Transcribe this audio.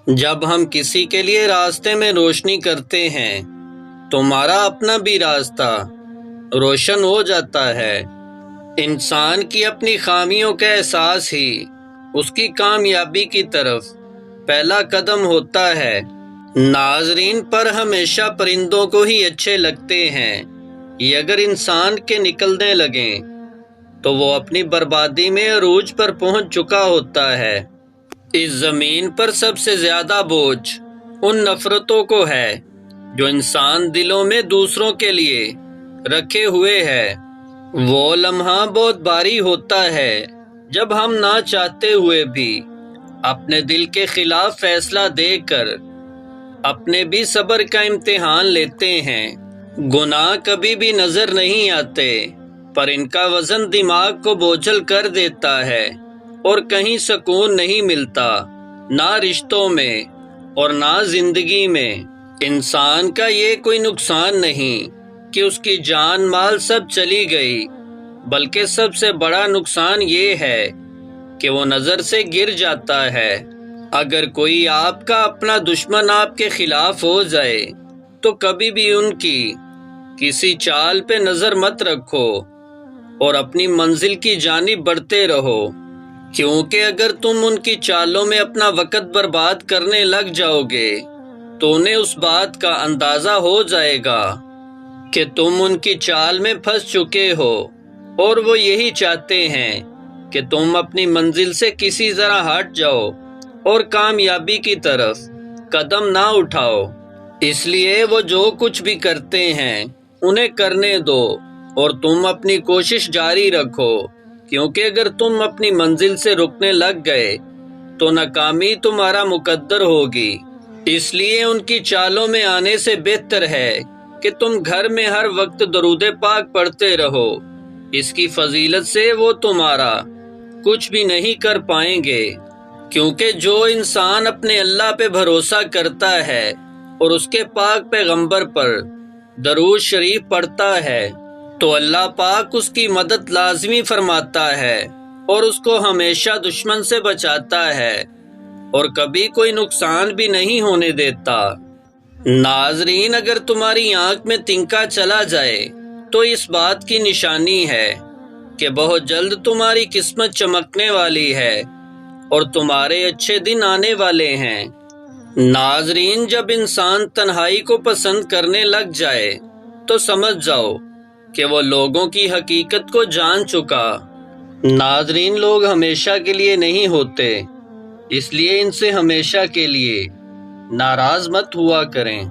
جب ہم کسی کے لیے راستے میں روشنی کرتے ہیں تو ہمارا اپنا بھی راستہ روشن ہو جاتا ہے۔ انسان کی اپنی خامیوں کا احساس ہی اس کی کامیابی کی طرف پہلا قدم ہوتا ہے۔ ناظرین، پر ہمیشہ پرندوں کو ہی اچھے لگتے ہیں، یہ اگر انسان کے نکلنے لگیں تو وہ اپنی بربادی میں عروج پر پہنچ چکا ہوتا ہے۔ اس زمین پر سب سے زیادہ بوجھ ان نفرتوں کو ہے جو انسان دلوں میں دوسروں کے لیے رکھے ہوئے ہے۔ وہ لمحہ بہت بھاری ہوتا ہے جب ہم نہ چاہتے ہوئے بھی اپنے دل کے خلاف فیصلہ دے کر اپنے بھی صبر کا امتحان لیتے ہیں۔ گناہ کبھی بھی نظر نہیں آتے، پر ان کا وزن دماغ کو بوجھل کر دیتا ہے اور کہیں سکون نہیں ملتا، نہ رشتوں میں اور نہ زندگی میں۔ انسان کا یہ کوئی نقصان نہیں کہ اس کی جان مال سب چلی گئی، بلکہ سب سے بڑا نقصان یہ ہے کہ وہ نظر سے گر جاتا ہے۔ اگر کوئی آپ کا اپنا دشمن آپ کے خلاف ہو جائے تو کبھی بھی ان کی کسی چال پہ نظر مت رکھو اور اپنی منزل کی جانب بڑھتے رہو، کیونکہ اگر تم ان کی چالوں میں اپنا وقت برباد کرنے لگ جاؤ گے تو انہیں اس بات کا اندازہ ہو جائے گا کہ تم ان کی چال میں پھنس چکے ہو، اور وہ یہی چاہتے ہیں کہ تم اپنی منزل سے کسی طرح ہٹ جاؤ اور کامیابی کی طرف قدم نہ اٹھاؤ۔ اس لیے وہ جو کچھ بھی کرتے ہیں انہیں کرنے دو اور تم اپنی کوشش جاری رکھو، کیونکہ اگر تم اپنی منزل سے رکنے لگ گئے تو ناکامی تمہارا مقدر ہوگی۔ اس لیے ان کی چالوں میں آنے سے بہتر ہے کہ تم گھر میں ہر وقت درود پاک پڑھتے رہو۔ اس کی فضیلت سے وہ تمہارا کچھ بھی نہیں کر پائیں گے، کیونکہ جو انسان اپنے اللہ پہ بھروسہ کرتا ہے اور اس کے پاک پیغمبر پر درود شریف پڑھتا ہے تو اللہ پاک اس کی مدد لازمی فرماتا ہے اور اس کو ہمیشہ دشمن سے بچاتا ہے اور کبھی کوئی نقصان بھی نہیں ہونے دیتا۔ ناظرین، اگر تمہاری آنکھ میں تنکا چلا جائے تو اس بات کی نشانی ہے کہ بہت جلد تمہاری قسمت چمکنے والی ہے اور تمہارے اچھے دن آنے والے ہیں۔ ناظرین، جب انسان تنہائی کو پسند کرنے لگ جائے تو سمجھ جاؤ کہ وہ لوگوں کی حقیقت کو جان چکا۔ ناظرین، لوگ ہمیشہ کے لیے نہیں ہوتے، اس لیے ان سے ہمیشہ کے لیے ناراض مت ہوا کریں۔